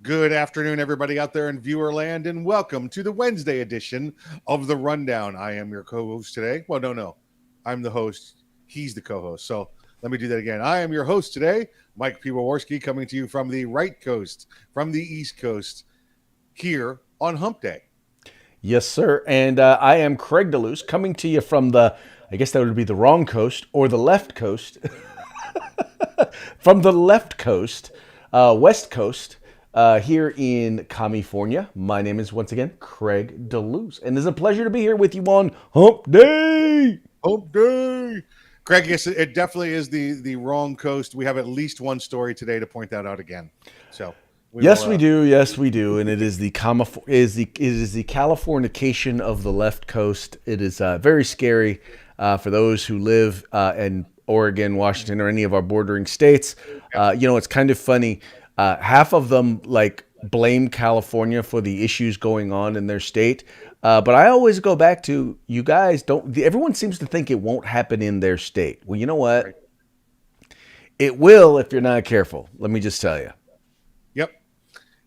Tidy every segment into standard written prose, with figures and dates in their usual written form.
Good afternoon, everybody out there in viewer land, and welcome to the Wednesday edition of The Rundown. I am your co-host today. Well, no. I'm the host. He's the co-host. So let me do that again. I am your host today, Mike Piwowarski, coming to you from the right coast, from the East Coast, here on Hump Day. Yes, sir. And I am Craig DeLuz, coming to you from I guess that would be the wrong coast or the left coast. From the left coast, West Coast, here in California. My name is once again Craig DeLuz, and it's a pleasure to be here with you on Hump Day. Hump Day. Craig, yes, it definitely is the wrong coast. We have at least one story today to point that out again. So We do. Yes, we do. And it is the Californication of the left coast. It is very scary for those who live in Oregon, Washington, or any of our bordering states. It's kind of funny. Half of them blame California for the issues going on in their state. But I always go back to, you guys don't. Everyone seems to think it won't happen in their state. Well, you know what? Right. It will if you're not careful. Let me just tell you.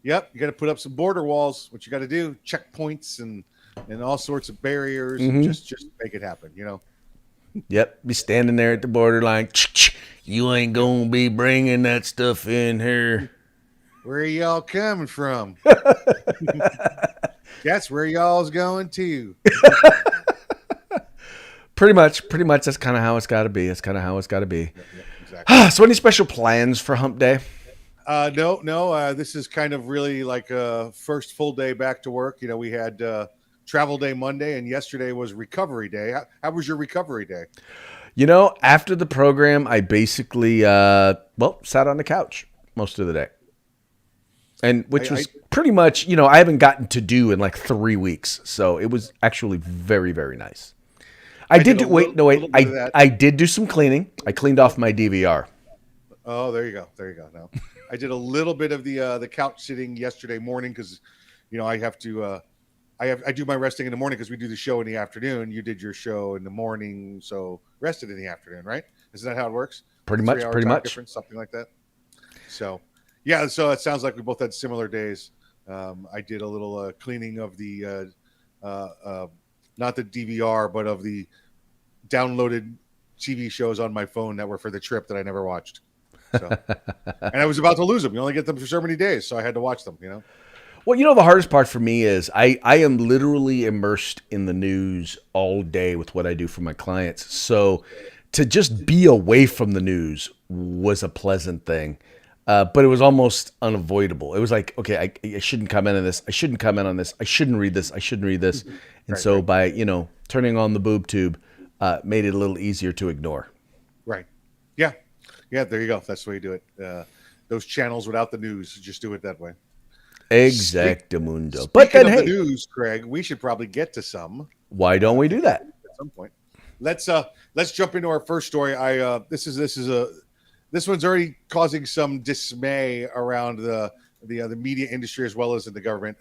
Yep, you got to put up some border walls. What you got to do, checkpoints and all sorts of barriers, and just make it happen. Yep, be standing there at the borderline. You ain't gonna be bringing that stuff in here. Where are y'all coming from? That's where y'all's going to. Pretty much. That's kind of how it's got to be. Yep, exactly. So, any special plans for Hump Day? No. This is kind of really like a first full day back to work. We had travel day Monday, and yesterday was recovery day. How was your recovery day? After the program, I basically sat on the couch most of the day, and which was pretty much I haven't gotten to do in like 3 weeks, so it was actually very, very nice. I did do some cleaning. I cleaned off my DVR. Oh, there you go. No. I did a little bit of the couch sitting yesterday morning because, I have to. I do my resting in the morning because we do the show in the afternoon. You did your show in the morning, so rested in the afternoon, right? Isn't that how it works? Pretty much. Difference, something like that. So, yeah. So it sounds like we both had similar days. I did a little cleaning of the not the DVR, but of the downloaded TV shows on my phone that were for the trip that I never watched. So, and I was about to lose them. You only get them for so many days, so I had to watch them. Well, the hardest part for me is I am literally immersed in the news all day with what I do for my clients. So to just be away from the news was a pleasant thing, but it was almost unavoidable. It was like, okay, I shouldn't comment on this. I shouldn't comment on this. I shouldn't read this. And by turning on the boob tube, made it a little easier to ignore. Right. Yeah. Yeah, there you go. That's the way you do it. Those channels without the news, just do it that way. Exactamundo. But then, the news, Craig, we should probably get to some. Why don't we do that at some point? Let's jump into our first story. This one's already causing some dismay around the media industry as well as in the government.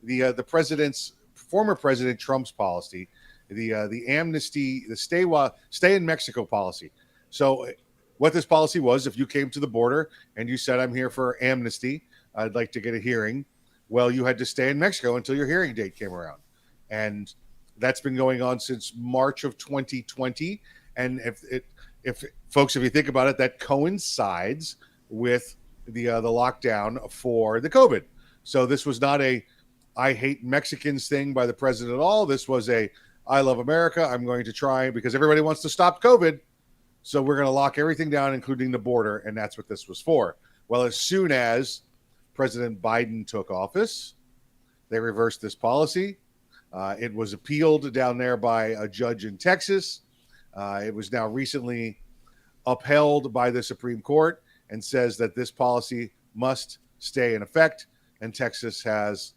The former President Trump's policy, the amnesty, the stay in Mexico policy. So what this policy was, if you came to the border and you said, I'm here for amnesty, I'd like to get a hearing, well, you had to stay in Mexico until your hearing date came around. And that's been going on since March of 2020. And if folks, if you think about it, that coincides with the lockdown for the COVID. So this was not a I hate Mexicans thing by the president at all. This was a I love America. I'm going to try because everybody wants to stop COVID. So we're going to lock everything down, including the border, and that's what this was for. Well, as soon as President Biden took office, they reversed this policy. It was appealed down there by a judge in Texas. It was now recently upheld by the Supreme Court and says that this policy must stay in effect. And the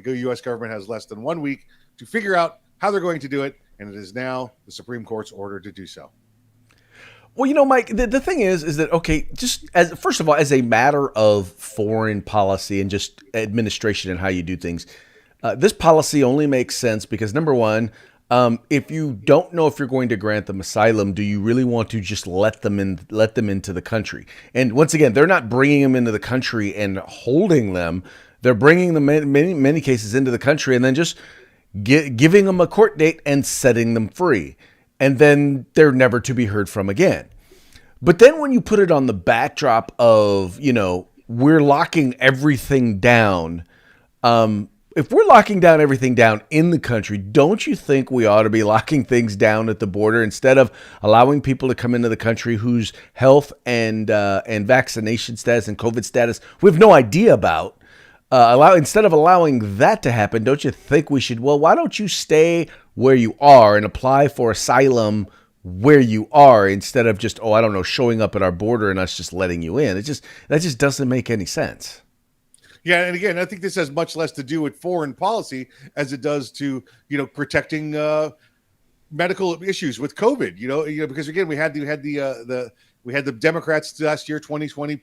U.S. government has less than 1 week to figure out how they're going to do it, and it is now the Supreme Court's order to do so. Well, Mike, the thing is that, okay, just first of all, as a matter of foreign policy and just administration and how you do things, this policy only makes sense because, number one, If you don't know if you're going to grant them asylum, do you really want to just let them in, let them into the country? And once again, they're not bringing them into the country and holding them. They're bringing them in many cases into the country and then just giving them a court date and setting them free. And then they're never to be heard from again. But then when you put it on the backdrop of, we're locking everything down, if we're locking down everything down in the country, don't you think we ought to be locking things down at the border instead of allowing people to come into the country whose health and vaccination status and COVID status we have no idea about? Instead of allowing that to happen, don't you think we should? Well, why don't you stay where you are and apply for asylum where you are instead of just showing up at our border and us just letting you in? That just doesn't make any sense. Yeah, and again, I think this has much less to do with foreign policy as it does to protecting medical issues with COVID. Because again, we had the Democrats last year, 2020,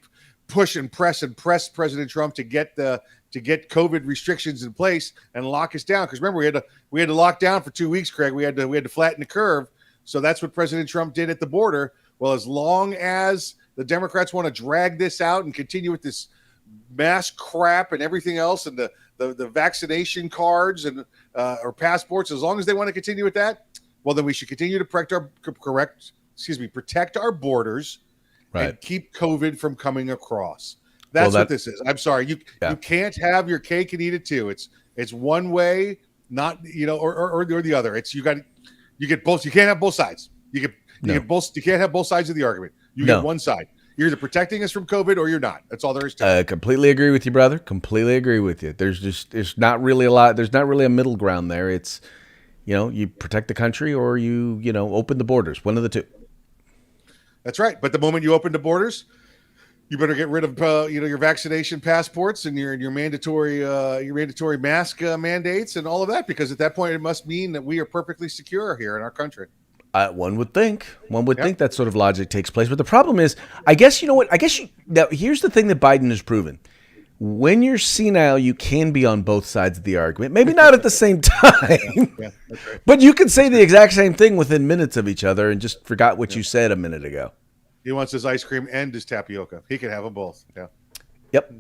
push and press President Trump to get COVID restrictions in place and lock us down. Because remember, we had to lock down for 2 weeks, Craig. We had to flatten the curve. So that's what President Trump did at the border. Well, as long as the Democrats want to drag this out and continue with this mask crap and everything else and the vaccination cards and or passports, as long as they want to continue with that, well, then we should continue to protect our borders, right, and keep COVID from coming across. That's what this is. I'm sorry. You can't have your cake and eat it too. It's one way, not or the other. You get both. You can't have both sides. You can't have both sides of the argument. You get one side. You're either protecting us from COVID or you're not. That's all there is to it. Completely agree with you, brother. Completely agree with you. There's not really a lot. There's not really a middle ground there. It's, you protect the country or you open the borders. One of the two. That's right. But the moment you open the borders, you better get rid of your vaccination passports and your mandatory mask mandates and all of that, because at that point it must mean that we are perfectly secure here in our country. One would think that sort of logic takes place. But the problem is, I guess, now here's the thing that Biden has proven. When you're senile, you can be on both sides of the argument. Maybe not at the same time, that's right. But you can say the exact same thing within minutes of each other and just forgot what you said a minute ago. He wants his ice cream and his tapioca. He can have them both. Yeah. Yep.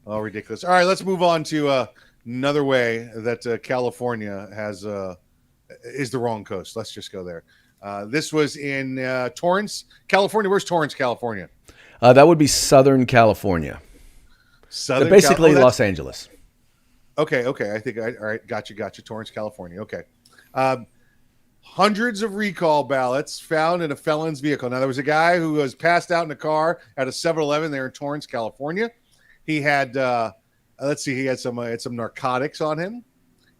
Oh, ridiculous. All right, let's move on to another way that California is the wrong coast. Let's just go there. This was in Torrance, California. Where's Torrance, California? That would be Southern California. Basically Los Angeles. Okay. I think all right. Gotcha. Torrance, California. Okay. Hundreds of recall ballots found in a felon's vehicle. Now, there was a guy who was passed out in a car at a 7-Eleven there in Torrance, California. He had, he had some narcotics on him.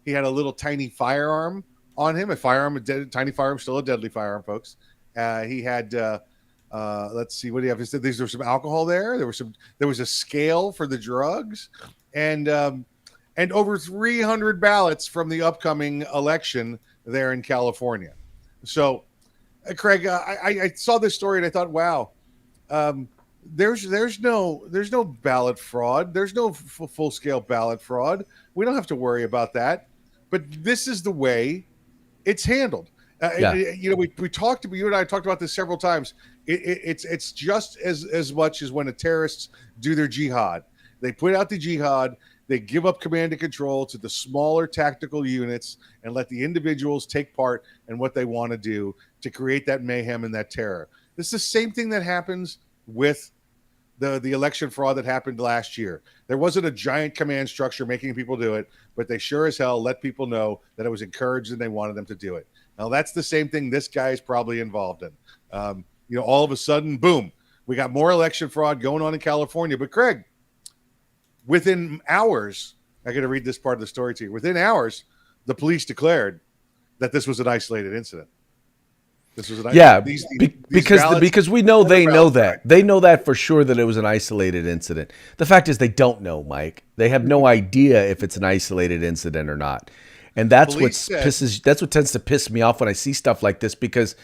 He had a little tiny firearm on him. Tiny firearm, still a deadly firearm, folks. He had, what do you have? There was some alcohol there. There was a scale for the drugs, and over 300 ballots from the upcoming election there in California. So, Craig, I saw this story and I thought, wow, there's no ballot fraud. There's no full scale ballot fraud. We don't have to worry about that. But this is the way it's handled. We talked about, you and I talked about this several times. It's just as much as when the terrorists do their jihad. They put out the jihad. They give up command and control to the smaller tactical units and let the individuals take part in what they want to do to create that mayhem and that terror. This is the same thing that happens with the election fraud that happened last year. There wasn't a giant command structure making people do it, but they sure as hell let people know that it was encouraged and they wanted them to do it. Now, that's the same thing this guy is probably involved in. All of a sudden, boom, we got more election fraud going on in California. But Craig, within hours, I got to read this part of the story to you. Within hours, the police declared that this was an isolated incident. This was because we know they know that. They know that for sure that it was an isolated incident. The fact is they don't know, Mike. They have no idea if it's an isolated incident or not. And that's what tends to piss me off when I see stuff like this, because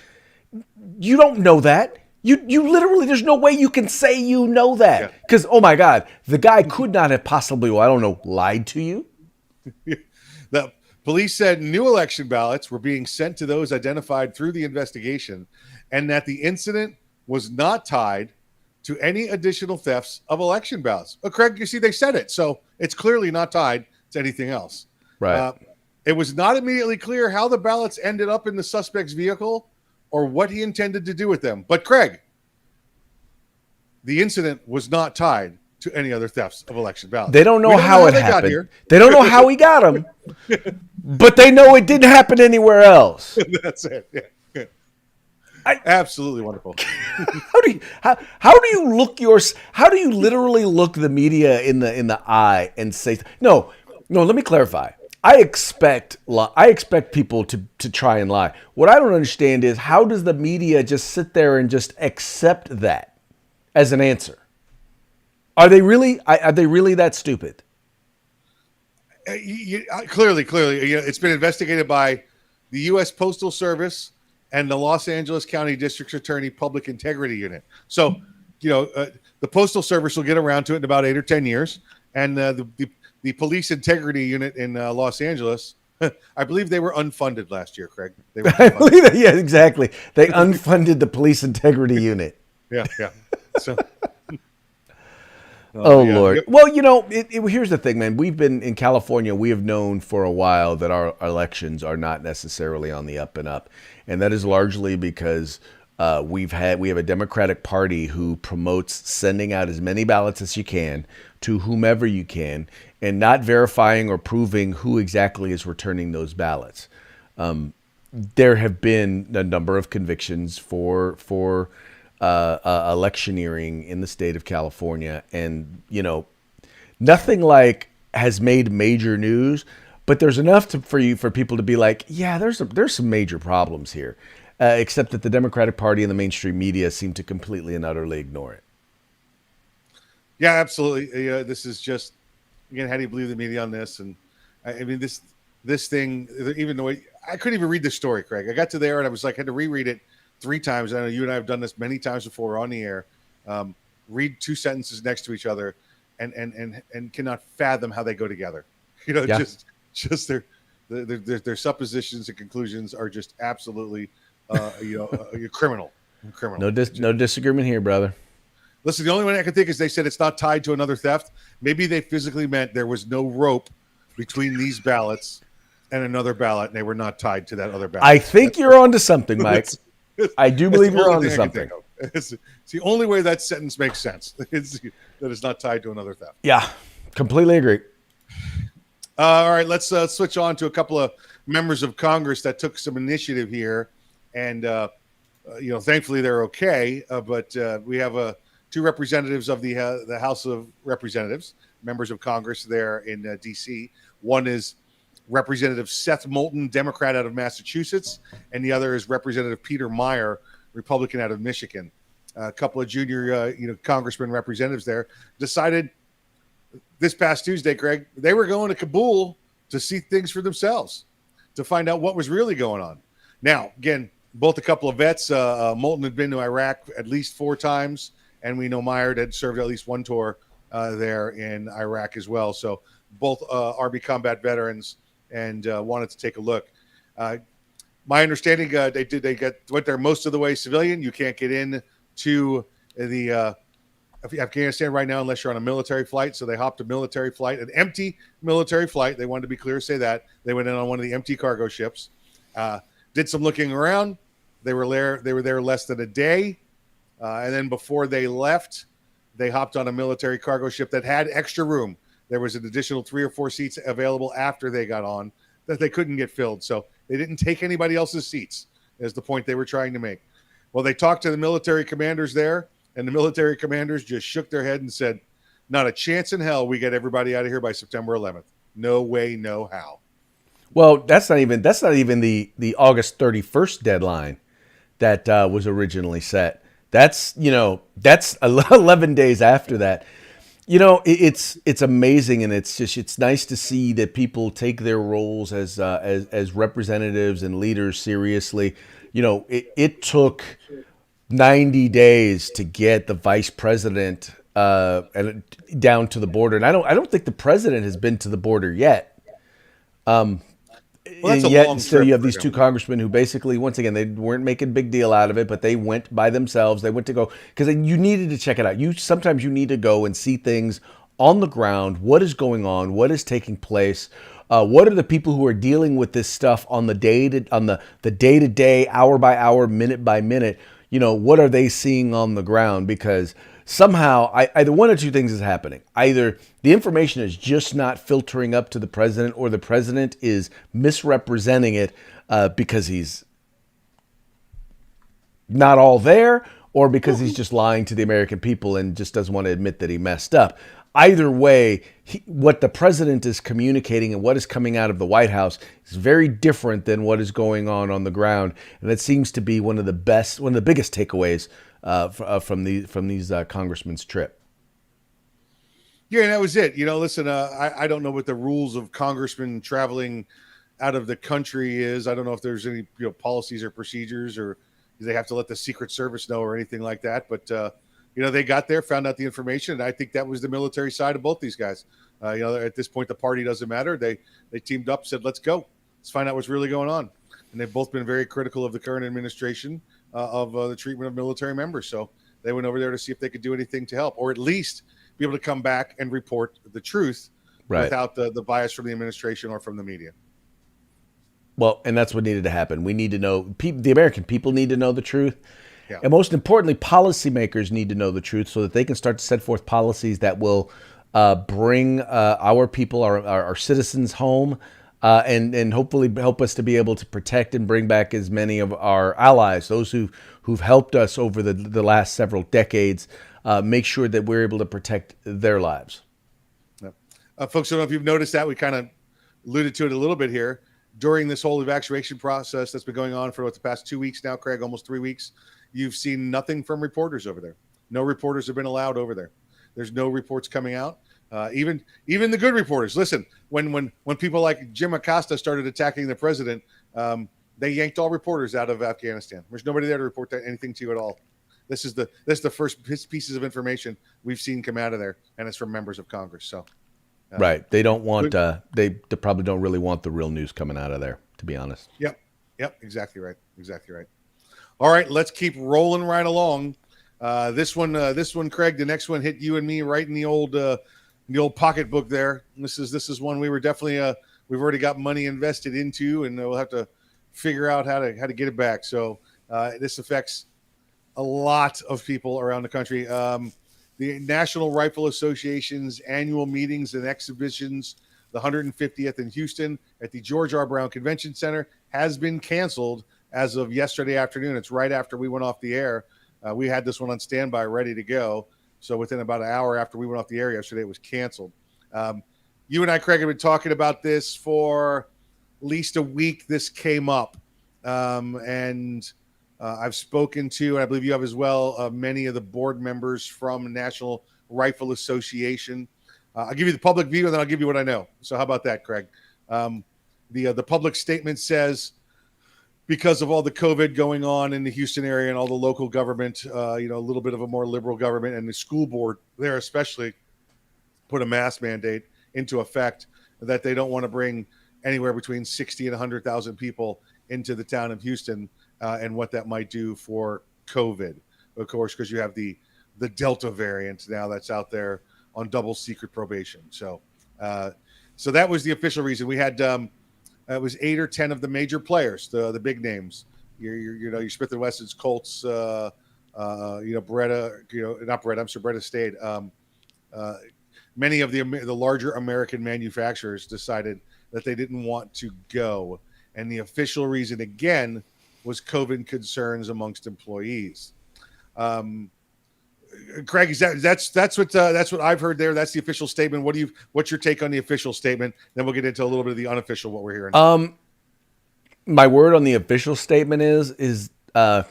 you don't know that. You literally, there's no way you can say you know that. Because, oh my God, the guy could not have possibly, lied to you. Police said new election ballots were being sent to those identified through the investigation, and that the incident was not tied to any additional thefts of election ballots. Oh, Craig, you see, they said it, so it's clearly not tied to anything else. Right. It was not immediately clear how the ballots ended up in the suspect's vehicle or what he intended to do with them. But Craig, the incident was not tied to any other thefts of election ballots. They don't know how it they got happened. here. They don't know how he got them, but they know it didn't happen anywhere else. That's it. Yeah. Absolutely wonderful. How do you literally look the media in the eye and say no? Let me clarify. I expect people to try and lie. What I don't understand is, how does the media just sit there and just accept that as an answer? Are they really that stupid? Clearly, it's been investigated by the U.S. Postal Service and the Los Angeles County District Attorney Public Integrity Unit. So, the Postal Service will get around to it in about 8 or 10 years, and the Police Integrity Unit in Los Angeles, I believe they were unfunded last year, Craig. They were I believe that. Yeah, exactly. They unfunded the Police Integrity Unit. Yeah. So. Oh, yeah. Lord. Well, here's the thing, man. We've been in California. We have known for a while that our elections are not necessarily on the up and up. And that is largely because we have a Democratic Party who promotes sending out as many ballots as you can to whomever you can and not verifying or proving who exactly is returning those ballots. There have been a number of convictions for electioneering in the state of California, and nothing like has made major news, but there's enough for people to be like, yeah, there's some major problems here, except that the Democratic Party and the mainstream media seem to completely and utterly ignore it. Yeah, absolutely. This is just, again, how do you believe the media on this? And I mean, this thing, even though I couldn't even read the story, Craig. I got to there and I was like, had to reread it 3 times. I know you and I have done this many times before on the air. Read 2 sentences next to each other and cannot fathom how they go together. Yeah. just their suppositions and conclusions are just absolutely criminal. No disagreement here, brother. Listen, the only one I can think is they said it's not tied to another theft. Maybe they physically meant there was no rope between these ballots and another ballot, and they were not tied to that other ballot. I think you're onto something, Mike. I do believe you're onto something. It's the only way that sentence makes sense. That it's not tied to another theft. Yeah, completely agree. All right, let's switch on to a couple of members of Congress that took some initiative here, and thankfully they're okay. But we have 2 representatives of the House of Representatives, members of Congress there in D.C. One is Representative Seth Moulton, Democrat out of Massachusetts, and the other is Representative Peter Meyer, Republican out of Michigan. A couple of junior, congressmen representatives there decided this past Tuesday, Greg, they were going to Kabul to see things for themselves, to find out what was really going on. Now, again, both a couple of vets. Moulton had been to Iraq at least 4 times, and we know Meyer had served at least 1 tour there in Iraq as well. So both Army combat veterans, and wanted to take a look. My understanding, they went there most of the way civilian. You can't get in to the Afghanistan right now unless you're on a military flight. So they hopped a military flight, an empty military flight. They wanted to be clear, say that. They went in on one of the empty cargo ships, did some looking around. They were there less than a day. And then before they left, they hopped on a military cargo ship that had extra room. There was an additional 3 or 4 seats available after they got on that they couldn't get filled. So they didn't take anybody else's seats, is the point they were trying to make. Well, they talked to the military commanders there, and the military commanders just shook their head and said, not a chance in hell we get everybody out of here by September 11th. No way, no how. Well, that's not even the August 31st deadline that was originally set. That's 11 days after that. It's amazing, and it's nice to see that people take their roles as representatives and leaders seriously. It took 90 days to get the vice president down to the border, and I don't think the president has been to the border yet. Well, that's And a yet long still trip you have for these two him. congressmen who basically, once again, they weren't making a big deal out of it, but they went by themselves. They went to go because you needed to check it out. Sometimes you need to go and see things on the ground. What is going on? What is taking place? What are the people who are dealing with this stuff on the day to day, hour by hour, minute by minute? What are they seeing on the ground? Because somehow, either one or two things is happening. Either the information is just not filtering up to the president, or the president is misrepresenting it because he's not all there, or because he's just lying to the American people and just doesn't want to admit that he messed up. Either way, what the president is communicating and what is coming out of the White House is very different than what is going on the ground, and that seems to be one of the biggest takeaways from these congressmen's trip. Yeah, and that was it. Listen, I don't know what the rules of congressmen traveling out of the country is. I don't know if there's any policies or procedures, or do they have to let the Secret Service know or anything like that. But they got there, found out the information, and I think that was the military side of both these guys. At this point, the party doesn't matter. They teamed up, said, "Let's go. Let's find out what's really going on." And they've both been very critical of the current administration of the treatment of military members. So they went over there to see if they could do anything to help, or at least be able to come back and report the truth, Right. without the bias from the administration or from the media. Well, and that's what needed to happen. We need to know, the American people need to know the truth. Yeah. And most importantly, policymakers need to know the truth so that they can start to set forth policies that will bring our people, our citizens home, and hopefully help us to be able to protect and bring back as many of our allies, those who've helped us over the last several decades, make sure that we're able to protect their lives. Yeah. Folks, I don't know if you've noticed that. We kind of alluded to it a little bit here. During this whole evacuation process that's been going on for the past 2 weeks now, Craig, almost 3 weeks, you've seen nothing from reporters over there. No reporters have been allowed over there. There's no reports coming out. Even the good reporters. Listen, when people like Jim Acosta started attacking the president, they yanked all reporters out of Afghanistan. There's nobody there to report anything to you at all. This is the first pieces of information we've seen come out of there, and it's from members of Congress. So. Right. They don't want, they probably don't really want the real news coming out of there, to be honest. Yep. Exactly right. All right. Let's keep rolling right along. This one, Craig, the next one hit you and me right in the old pocketbook there. This is one we were definitely, we've already got money invested into, and we'll have to figure out how to get it back. So this affects a lot of people around the country. The National Rifle Association's annual meetings and exhibitions, the 150th in Houston at the George R. Brown Convention Center, has been canceled as of yesterday afternoon. It's right after we went off the air. We had this one on standby, ready to go. So within about an hour after we went off the air yesterday, it was canceled. You and I, Craig, have been talking about this for at least a week. This came up. I've spoken to, and I believe you have as well, many of the board members from National Rifle Association. I'll give you the public view, and then I'll give you what I know. So how about that, Craig? The public statement says, because of all the COVID going on in the Houston area and all the local government, a little bit of a more liberal government, and the school board there especially put a mask mandate into effect, that they don't want to bring anywhere between 60 and 100,000 people into the town of Houston, and what that might do for COVID, of course, because you have the Delta variant now that's out there on double secret probation. So that was the official reason. We had it was 8 or 10 of the major players, the big names. Your Smith and Wesson's, Colts, Beretta, not Beretta. I'm sorry, Beretta State. Many of the larger American manufacturers decided that they didn't want to go, and the official reason again was COVID concerns amongst employees. Craig, that's what I've heard there. That's the official statement. What's your take on the official statement? Then we'll get into a little bit of the unofficial, what we're hearing. My word on the official statement is I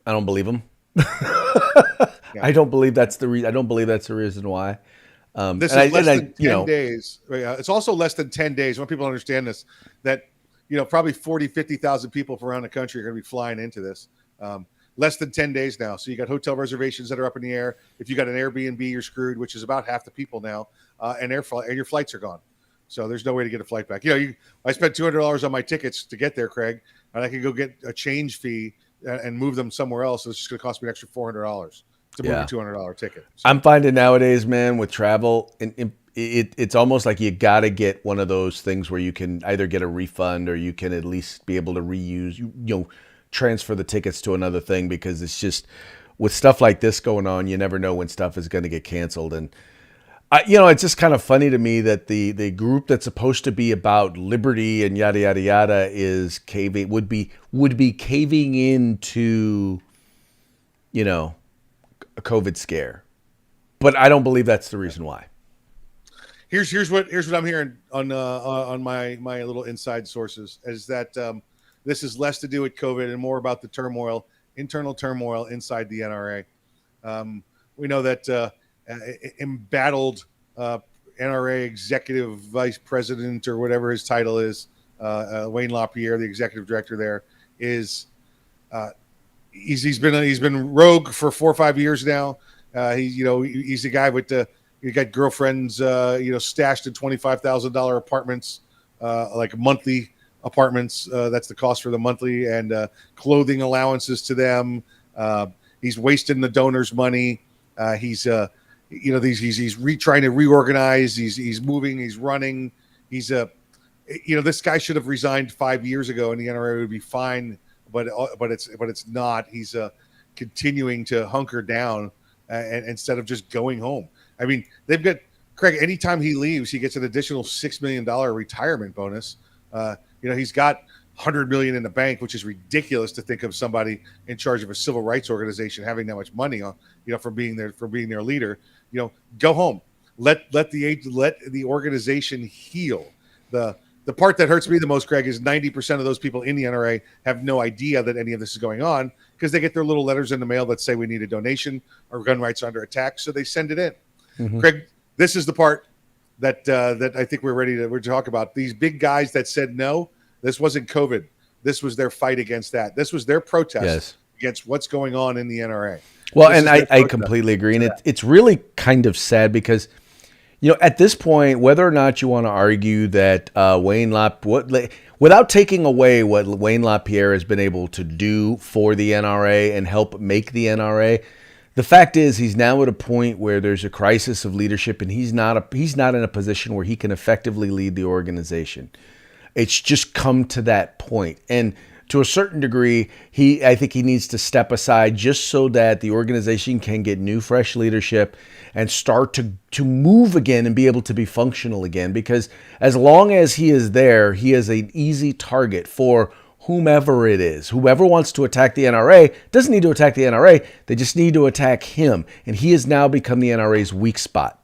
don't believe them. Yeah. I don't believe that's the reason why. This is less than 10 days. It's also less than 10 days. I want people to understand this, that probably 40, 50,000 people from around the country are going to be flying into this. Less than 10 days now. So you got hotel reservations that are up in the air. If you got an Airbnb, you're screwed, which is about half the people now. And your flights are gone. So there's no way to get a flight back. I spent $200 on my tickets to get there, Craig, and I could go get a change fee and move them somewhere else. So it's just going to cost me an extra $400 to move a $200 ticket. So, I'm finding nowadays, man, with travel, it's almost like you got to get one of those things where you can either get a refund or you can at least be able to reuse, transfer the tickets to another thing, because it's just, with stuff like this going on, you never know when stuff is going to get canceled. And it's just kind of funny to me that the group that's supposed to be about liberty and yada yada yada is would be caving into, a COVID scare. But I don't believe that's the reason why. Here's what I'm hearing on my little inside sources, is that this is less to do with COVID and more about the internal turmoil inside the NRA. We know that embattled NRA executive vice president, or whatever his title is, Wayne LaPierre, the executive director there, is he's been rogue for 4 or 5 years now. He's the guy with you got girlfriends, stashed in $25,000 apartments, like monthly apartments. That's the cost for the monthly, and clothing allowances to them. He's wasting the donors' money. He's trying to reorganize. He's moving. He's running. This guy should have resigned 5 years ago, and the NRA would be fine. But it's not. He's continuing to hunker down, and instead of just going home. I mean, they've got Craig. Anytime he leaves, he gets an additional $6 million retirement bonus. He's got $100 million in the bank, which is ridiculous to think of somebody in charge of a civil rights organization having that much money on, for being their leader. Go home. Let the organization heal. The part that hurts me the most, Craig, is 90% of those people in the NRA have no idea that any of this is going on, because they get their little letters in the mail that say we need a donation or gun rights are under attack, so they send it in. Mm-hmm. Craig, this is the part that I think we're ready to talk about. These big guys that said no, this wasn't COVID. This was their fight against that. This was their protest against what's going on in the NRA. Well, and I completely agree. And it's really kind of sad because, at this point, whether or not you want to argue that without taking away what Wayne LaPierre has been able to do for the NRA and help make the NRA, the fact is he's now at a point where there's a crisis of leadership, and he's not in a position where he can effectively lead the organization. It's just come to that point. And to a certain degree, I think he needs to step aside just so that the organization can get new, fresh leadership and start to move again and be able to be functional again. Because as long as he is there, he is an easy target for whomever it is. Whoever wants to attack the NRA doesn't need to attack the NRA. They just need to attack him. And he has now become the NRA's weak spot.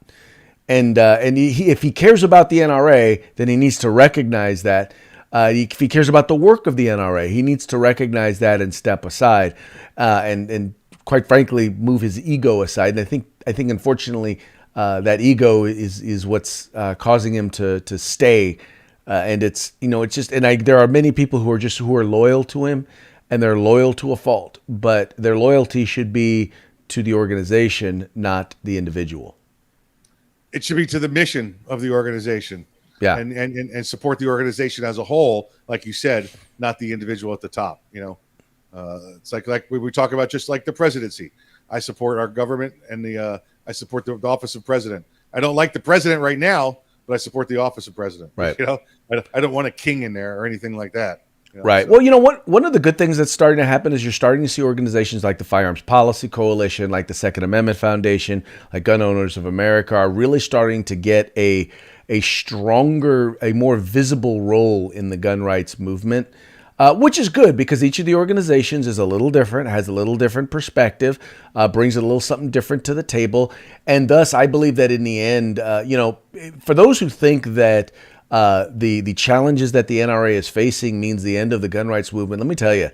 And if he cares about the NRA, then he needs to recognize that. If he cares about the work of the NRA, he needs to recognize that and step aside, and quite frankly, move his ego aside. And I think unfortunately, that ego is what's causing him to stay. And it's just, there are many people who are loyal to him, and they're loyal to a fault, but their loyalty should be to the organization, not the individual. It should be to the mission of the organization. Yeah. And support the organization as a whole, like you said, not the individual at the top. It's like we talk about, just like the presidency. I support our government, and I support the office of president. I don't like the president right now, but I support the office of president. Right. I don't want a king in there or anything like that. Right. So. Well, one of the good things that's starting to happen is you're starting to see organizations like the Firearms Policy Coalition, like the Second Amendment Foundation, like Gun Owners of America are really starting to get a stronger, a more visible role in the gun rights movement, which is good because each of the organizations is a little different, has a little different perspective, brings a little something different to the table. And thus, I believe that in the end, for those who think that the challenges that the NRA is facing means the end of the gun rights movement, let me tell you,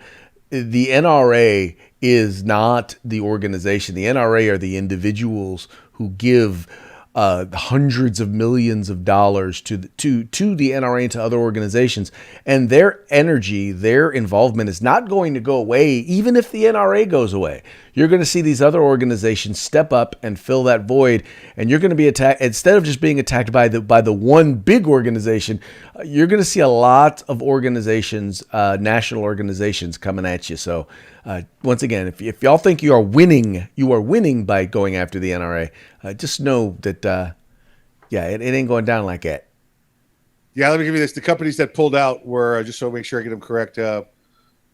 the NRA is not the organization. The NRA are the individuals who give hundreds of millions of dollars to the NRA and to other organizations, and their energy, their involvement is not going to go away even if the NRA goes away. you're going to see these other organizations step up and fill that void, and you're going to be attacked instead of just being attacked by the one big organization. You're going to see a lot of organizations, national organizations, coming at you. So once again, if y'all think you are winning by going after the NRA, just know that it ain't going down like that. Yeah, let me give you this. The companies that pulled out were, just so I make sure I get them correct, were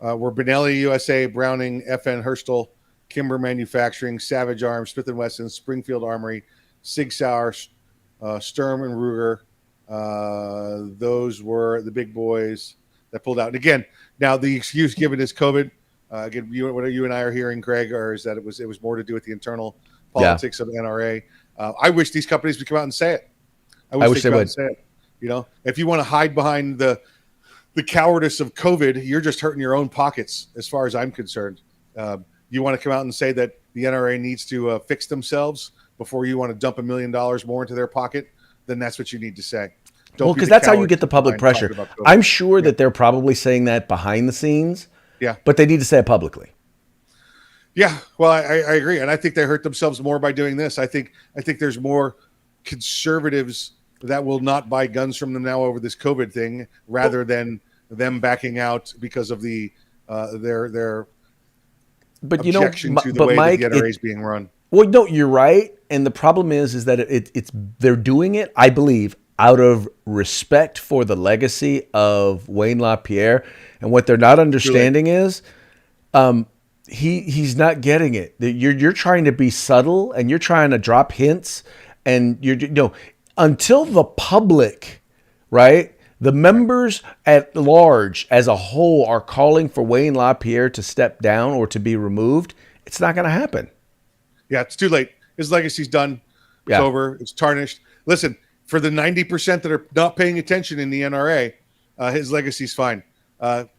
Benelli USA, Browning, FN Herstal, Kimber Manufacturing, Savage Arms, Smith & Wesson, Springfield Armory, Sig Sauer, Sturm and Ruger. Those were the big boys that pulled out. And again, now the excuse given is COVID. Again, what you and I are hearing, Greg, is that it was more to do with the internal politics of the NRA. I wish these companies would come out and say it. I wish they would say it. You know, if you want to hide behind the cowardice of COVID, you're just hurting your own pockets, as far as I'm concerned. You want to come out and say that the NRA needs to fix themselves before you want to dump $1 million more into their pocket, then that's what you need to say. Well, because that's how you get the public pressure. I'm sure that they're probably saying that behind the scenes. Yeah. But they need to say it publicly. Yeah. Well, I agree. And I think they hurt themselves more by doing this. I think there's more conservatives that will not buy guns from them now over this COVID thing, rather than them backing out because of the their objection to the way Mike, that the NRA is being run. Well, no, you're right. And the problem is that it's they're doing it, I believe, out of respect for the legacy of Wayne LaPierre. And what they're not understanding is he's not getting it. You're trying to be subtle, and you're trying to drop hints, and until the public, right, the members at large as a whole are calling for Wayne LaPierre to step down or to be removed, it's not going to happen. Yeah, it's too late. His legacy's done. It's over. It's tarnished. Listen, for the 90% that are not paying attention in the NRA, his legacy's fine.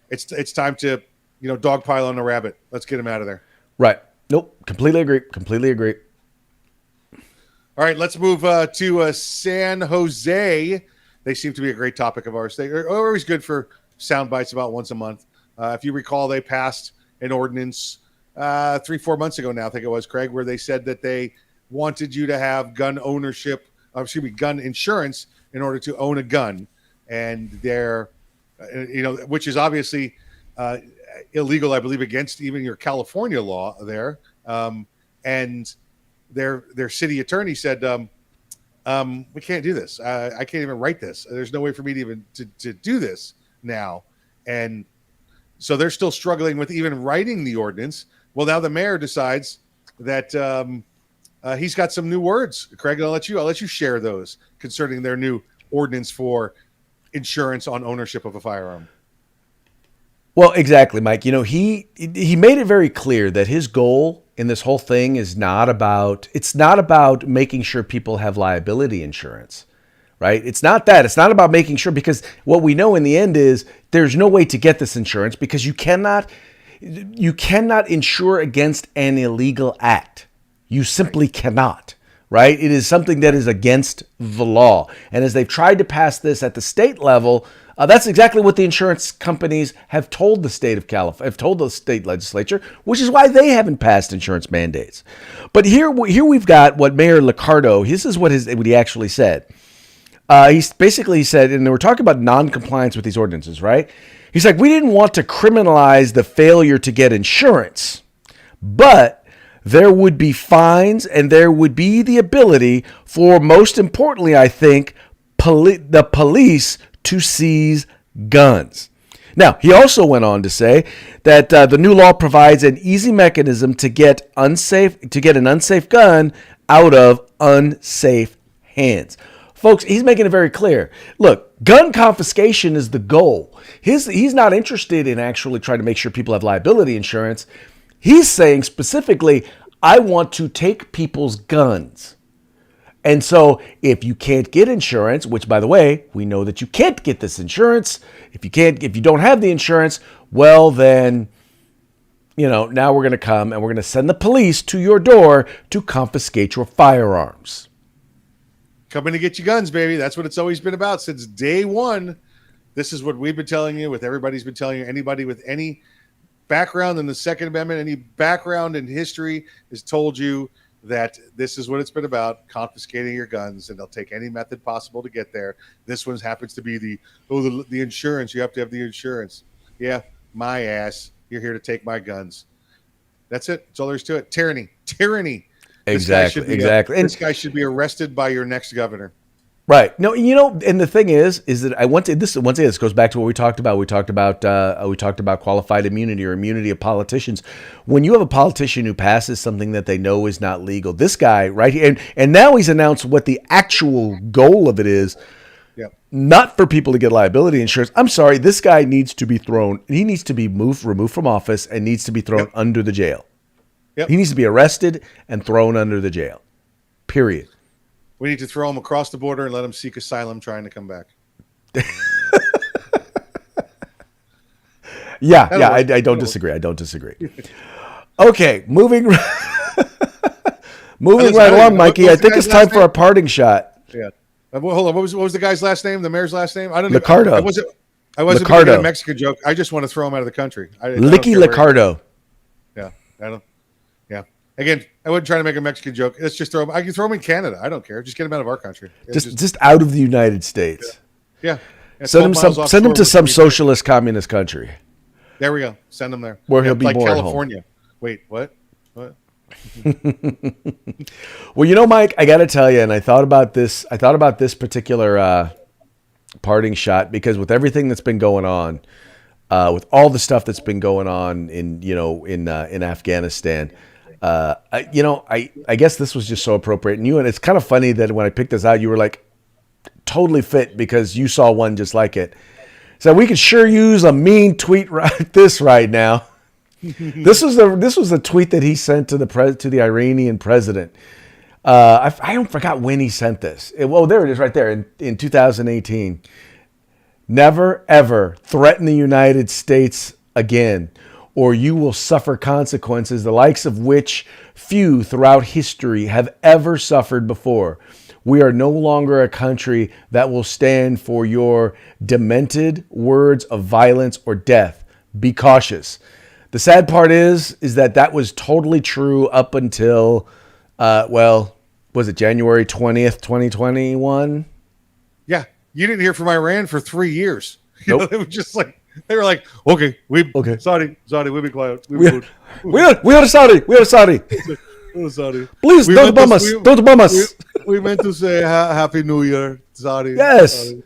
It's time to, dogpile on the rabbit. Let's get him out of there. Right. Nope. Completely agree. All right, let's move to San Jose. They seem to be a great topic of ours. They're always good for sound bites about once a month. If you recall, they passed an ordinance 3-4 months ago now, I think it was, Craig, where they said that they wanted you to have gun insurance in order to own a gun. And they're, which is obviously illegal, I believe, against even your California law there. And their city attorney said, we can't do this. I can't even write this. There's no way for me to even to do this now. And so they're still struggling with even writing the ordinance. Well, now the mayor decides that he's got some new words. Craig, I'll let you share those concerning their new ordinance for insurance on ownership of a firearm. Well, exactly, Mike. He made it very clear that his goal in this whole thing is not about making sure people have liability insurance, right? It's not that. It's not about making sure, because what we know in the end is there's no way to get this insurance, because you cannot insure against an illegal act. You simply cannot, right? It is something that is against the law. And as they've tried to pass this at the state level, that's exactly what the insurance companies have told the state of California, have told the state legislature, which is why they haven't passed insurance mandates. But here we've got what Mayor Liccardo, this is what he actually said. He basically said, and they were talking about non-compliance with these ordinances, right? He's like, we didn't want to criminalize the failure to get insurance, but there would be fines, and there would be the ability for, most importantly, I think, the police to seize guns. Now, he also went on to say that the new law provides an easy mechanism to get an unsafe gun out of unsafe hands. Folks, he's making it very clear. Look, gun confiscation is the goal. He's not interested in actually trying to make sure people have liability insurance. He's saying specifically, I want to take people's guns. And so if you can't get insurance, which, by the way, we know that you can't get this insurance, if you don't have the insurance, well, then, now we're going to come and we're going to send the police to your door to confiscate your firearms. Coming to get your guns, baby. That's what it's always been about since day one. This is what we've been telling you, what everybody's been telling you. Anybody with any background in the Second Amendment, any background in history has told you that this is what it's been about, confiscating your guns, and they'll take any method possible to get there. This one happens to be the insurance. You have to have the insurance. Yeah, my ass. You're here to take my guns. That's it. That's all there is to it. Tyranny. Exactly. This guy should be arrested by your next governor. Right. No, and the thing is that I want to this once again. This goes back to what we talked about. We talked about qualified immunity or immunity of politicians. When you have a politician who passes something that they know is not legal, this guy right here, and now he's announced what the actual goal of it is. Yep. Not for people to get liability insurance. I'm sorry. This guy needs to be thrown. He needs to be removed from office, and needs to be thrown under the jail. Yep. He needs to be arrested and thrown under the jail. Period. We need to throw him across the border and let him seek asylum trying to come back. I don't disagree. I don't disagree. Okay, moving right along, Mikey. I think it's time for a parting shot. Yeah. Hold on. What was the guy's last name? The mayor's last name? I don't know. Liccardo. I wasn't making a Mexican joke. I just want to throw him out of the country. Licky Liccardo. Yeah. Yeah. Again, I wasn't trying to make a Mexican joke. Let's just throw him. I can throw him in Canada. I don't care. Just get him out of our country. Just out of the United States. Yeah. Send him to some socialist communist country. There we go. Send him there. Where he'll be like more California. Wait, what? Well, Mike, I got to tell you, and I thought about this particular parting shot because with everything that's been going on, with all the stuff that's been going on in Afghanistan, I guess this was just so appropriate. And it's kind of funny that when I picked this out, you were like totally fit because you saw one just like it. So we could sure use a mean tweet right this right now. This was the tweet that he sent to the Iranian president. I don't forgot when he sent this. There it is right there in 2018. Never ever threaten the United States again, or you will suffer consequences the likes of which few throughout history have ever suffered before. We are no longer a country that will stand for your demented words of violence or death. Be cautious. The sad part is that was totally true up until, was it January 20th, 2021? Yeah. You didn't hear from Iran for 3 years. Nope. It was just like, they were like, okay. Saudi, we'll be quiet. We are Saudi. We are Saudi. Saudi. Please don't bomb us. Don't bomb us. We meant to say Happy New Year, Saudi. Yes. Saudi.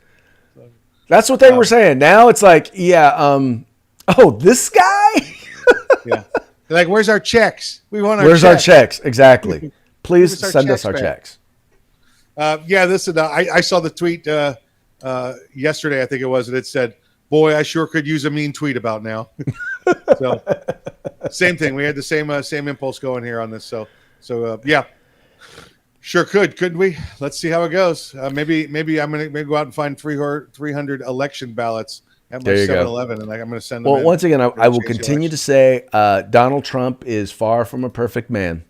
That's what they were saying. Now it's like, this guy? Yeah. They're like, where's our checks? We want our checks? Exactly. Please send us our checks. Listen, I saw the tweet yesterday, I think it was, and it said, boy, I sure could use a mean tweet about now. So same thing. We had the same impulse going here on this. So sure couldn't we? Let's see how it goes. Maybe I'm going to go out and find 300 election ballots at my 7-Eleven, and I'm going to send them. Well, once again, I will continue to say Donald Trump is far from a perfect man.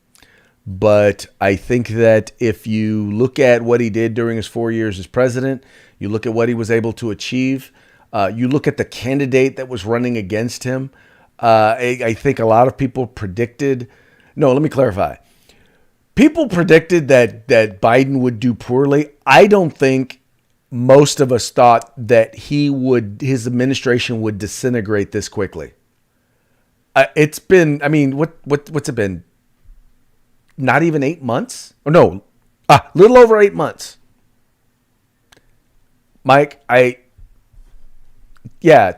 But I think that if you look at what he did during his 4 years as president, you look at what he was able to achieve, you look at the candidate that was running against him, I think a lot of people predicted. No, let me clarify. People predicted that Biden would do poorly. I don't think most of us thought that his administration would disintegrate this quickly. It's been, what's it been? Not even 8 months? Or no, a little over 8 months. Mike, to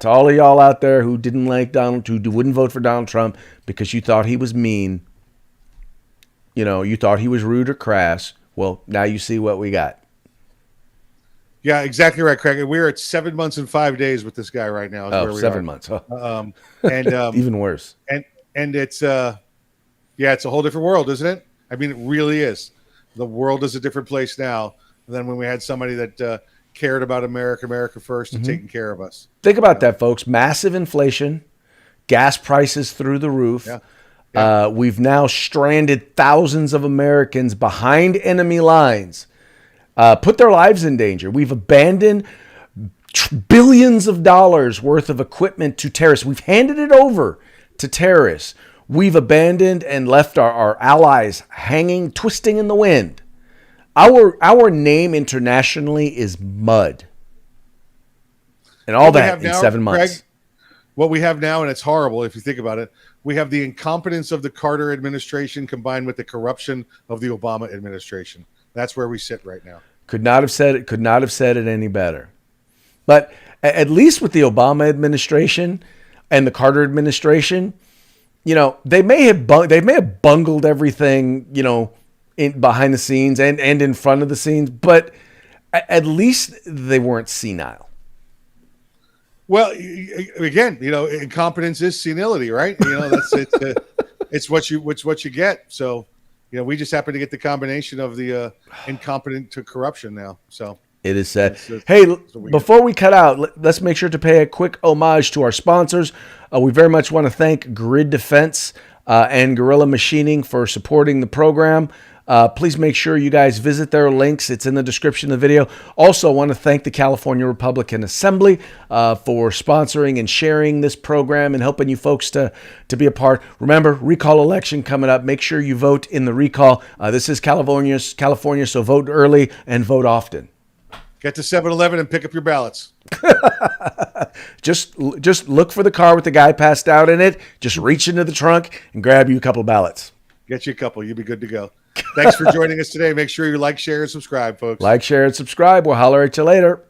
all of y'all out there who didn't like Donald, who wouldn't vote for Donald Trump because you thought he was mean, you thought he was rude or crass. Well, now you see what we got. Yeah, exactly right, Craig. We're at 7 months and 5 days with this guy right now. Oh, 7 months. Huh? And even worse. And it's it's a whole different world, isn't it? I mean, it really is. The world is a different place now than when we had somebody that cared about America first, and taking care of us. Think about that, folks. Massive inflation, gas prices through the roof. Yeah. We've now stranded thousands of Americans behind enemy lines, put their lives in danger. We've abandoned billions of dollars worth of equipment to terrorists. We've handed it over to terrorists. We've abandoned and left our allies hanging, twisting in the wind. Our name internationally is mud. And all that in 7 months. Greg, what we have now, and it's horrible if you think about it, we have the incompetence of the Carter administration combined with the corruption of the Obama administration. That's where we sit right now. Could not have said it any better. But at least with the Obama administration and the Carter administration, they may have bungled everything, in behind the scenes and in front of the scenes, but at least they weren't senile. Well, again, incompetence is senility, right? It's what you get. So, we just happen to get the combination of the incompetent to corruption now. So it is said. Hey, before we cut out, let's make sure to pay a quick homage to our sponsors. We very much want to thank Grid Defense and Gorilla Machining for supporting the program. Please make sure you guys visit their links. It's in the description of the video. Also, I want to thank the California Republican Assembly for sponsoring and sharing this program and helping you folks to be a part. Remember, recall election coming up. Make sure you vote in the recall. This is California, so vote early and vote often. Get to 7-Eleven and pick up your ballots. Just look for the car with the guy passed out in it. Just reach into the trunk and grab you a couple of ballots. Get you a couple. You'll be good to go. Thanks for joining us today. Make sure you like, share, and subscribe, folks. Like, share, and subscribe. We'll holler at you later.